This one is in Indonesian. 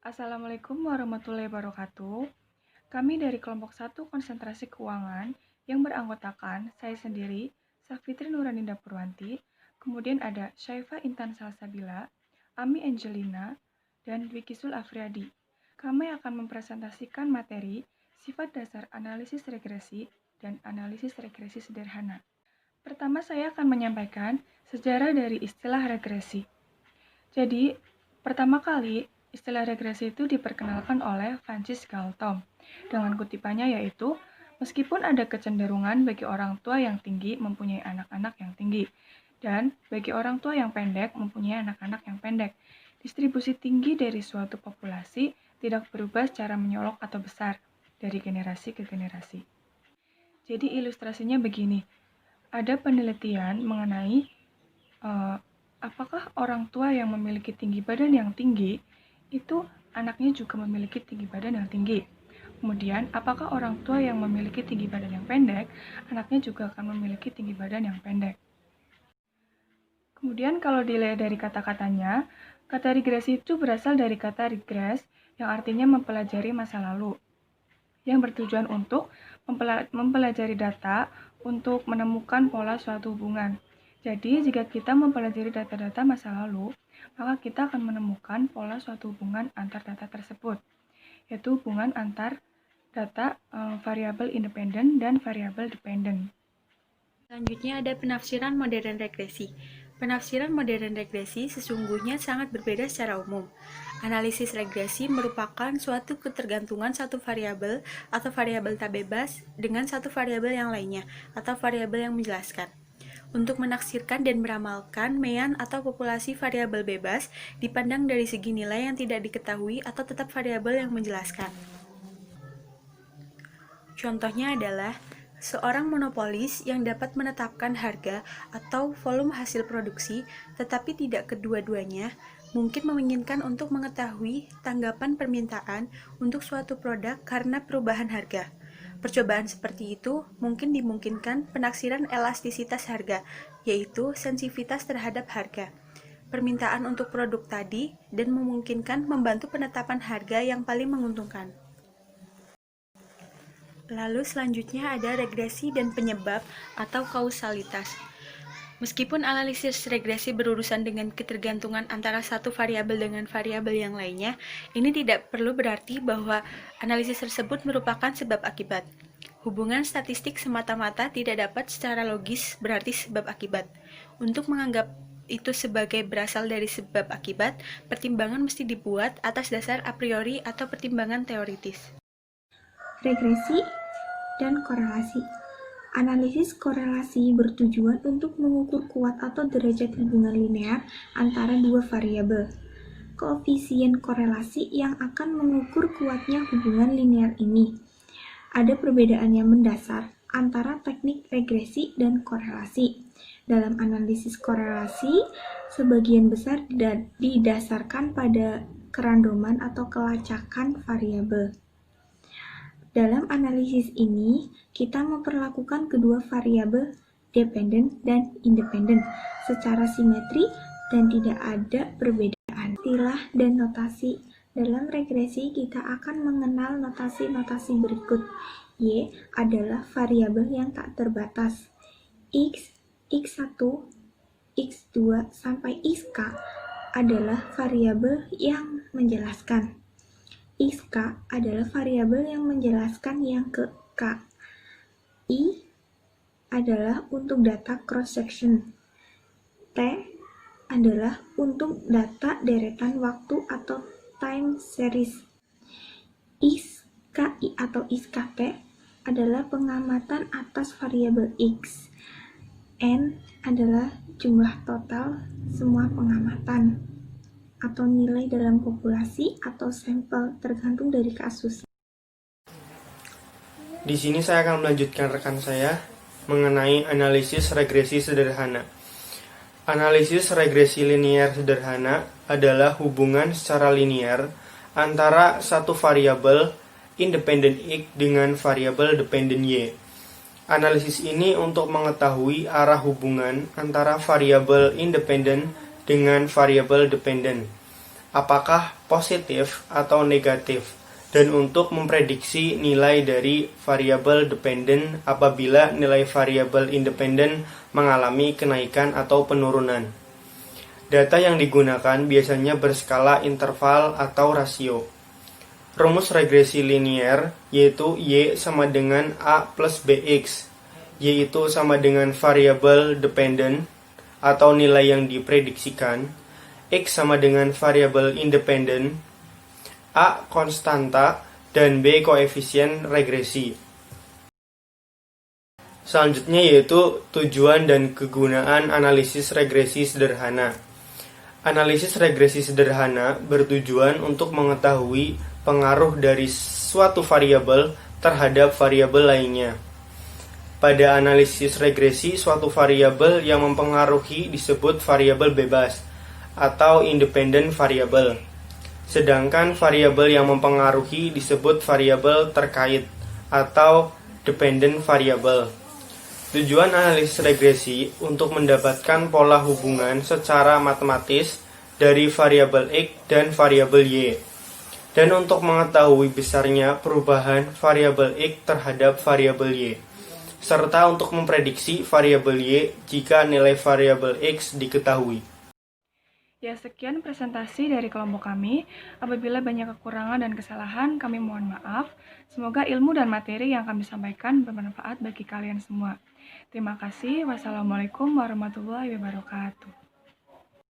Assalamualaikum warahmatullahi wabarakatuh. Kami dari kelompok 1 konsentrasi keuangan yang beranggotakan saya sendiri, Safitri Nuraninda Purwanti, kemudian ada Syaifa Intan Salsabila, Ami Angelina, dan Dwiki Sul Afriadi. Kami akan mempresentasikan materi sifat dasar analisis regresi dan analisis regresi sederhana. Pertama, saya akan menyampaikan sejarah dari istilah regresi. Jadi, pertama kali istilah regresi itu diperkenalkan oleh Francis Galton dengan kutipannya yaitu, meskipun ada kecenderungan bagi orang tua yang tinggi mempunyai anak-anak yang tinggi, dan bagi orang tua yang pendek mempunyai anak-anak yang pendek, distribusi tinggi dari suatu populasi tidak berubah secara menyolok atau besar dari generasi ke generasi. Jadi ilustrasinya begini, ada penelitian mengenai apakah orang tua yang memiliki tinggi badan yang tinggi itu anaknya juga memiliki tinggi badan yang tinggi. Kemudian, apakah orang tua yang memiliki tinggi badan yang pendek, anaknya juga akan memiliki tinggi badan yang pendek. Kemudian, kalau dilihat dari kata-katanya, kata regresi itu berasal dari kata regress yang artinya mempelajari masa lalu, yang bertujuan untuk mempelajari data untuk menemukan pola suatu hubungan. Jadi, jika kita mempelajari data-data masa lalu, maka kita akan menemukan pola suatu hubungan antar data tersebut, yaitu hubungan antar data variabel independen dan variabel dependen. Selanjutnya ada penafsiran modern regresi. Penafsiran modern regresi sesungguhnya sangat berbeda secara umum. Analisis regresi merupakan suatu ketergantungan satu variabel atau variabel tak bebas dengan satu variabel yang lainnya atau variabel yang menjelaskan. Untuk menaksirkan dan meramalkan mean atau populasi variabel bebas dipandang dari segi nilai yang tidak diketahui atau tetap variabel yang menjelaskan. Contohnya adalah seorang monopolis yang dapat menetapkan harga atau volume hasil produksi, tetapi tidak kedua-duanya, mungkin menginginkan untuk mengetahui tanggapan permintaan untuk suatu produk karena perubahan harga. Percobaan seperti itu mungkin dimungkinkan penaksiran elastisitas harga, yaitu sensitivitas terhadap harga, permintaan untuk produk tadi, dan memungkinkan membantu penetapan harga yang paling menguntungkan. Lalu selanjutnya ada regresi dan penyebab atau kausalitas. Meskipun analisis regresi berurusan dengan ketergantungan antara satu variabel dengan variabel yang lainnya, ini tidak perlu berarti bahwa analisis tersebut merupakan sebab akibat. Hubungan statistik semata-mata tidak dapat secara logis berarti sebab akibat. Untuk menganggap itu sebagai berasal dari sebab akibat, pertimbangan mesti dibuat atas dasar a priori atau pertimbangan teoritis. Regresi dan korelasi. Analisis korelasi bertujuan untuk mengukur kuat atau derajat hubungan linear antara dua variabel. Koefisien korelasi yang akan mengukur kuatnya hubungan linear ini. Ada perbedaan yang mendasar antara teknik regresi dan korelasi. Dalam analisis korelasi, sebagian besar didasarkan pada kerandoman atau kelacakan variabel. Dalam analisis ini, kita memperlakukan kedua variabel dependen dan independen secara simetri dan tidak ada perbedaan. Istilah dan notasi. Dalam regresi, kita akan mengenal notasi-notasi berikut. Y adalah variabel yang tak terbatas. X, X1, X2, sampai Xk adalah variabel yang menjelaskan. Xk adalah variabel yang menjelaskan yang ke K. I adalah untuk data cross-section. T adalah untuk data deretan waktu atau time series. XKI atau XKT adalah pengamatan atas variabel X. N adalah jumlah total semua pengamatan atau nilai dalam populasi atau sampel tergantung dari kasus. Di sini saya akan melanjutkan rekan saya mengenai analisis regresi sederhana. Analisis regresi linear sederhana adalah hubungan secara linear antara satu variabel independen X dengan variabel dependen Y. Analisis ini untuk mengetahui arah hubungan antara variabel independen dengan variabel dependen. apakah positif atau negatif, dan untuk memprediksi nilai dari variabel dependen apabila nilai variabel independen mengalami kenaikan atau penurunan. Data yang digunakan biasanya berskala interval atau rasio. Rumus regresi linier yaitu Y sama dengan A plus BX, Y itu sama dengan variabel dependen atau nilai yang diprediksikan, X sama dengan variabel independen, A konstanta, dan B koefisien regresi. Selanjutnya yaitu tujuan dan kegunaan analisis regresi sederhana. Analisis regresi sederhana bertujuan untuk mengetahui pengaruh dari suatu variabel terhadap variabel lainnya. Pada analisis regresi, suatu variabel yang mempengaruhi disebut variabel bebas atau independent variable. Sedangkan variabel yang mempengaruhi disebut variabel terkait atau dependent variable. Tujuan analisis regresi untuk mendapatkan pola hubungan secara matematis dari variabel X dan variabel Y, dan untuk mengetahui besarnya perubahan variabel X terhadap variabel Y, serta untuk memprediksi variabel Y jika nilai variabel X diketahui. Ya, sekian presentasi dari kelompok kami. Apabila banyak kekurangan dan kesalahan, kami mohon maaf. Semoga ilmu dan materi yang kami sampaikan bermanfaat bagi kalian semua. Terima kasih. Wassalamualaikum warahmatullahi wabarakatuh.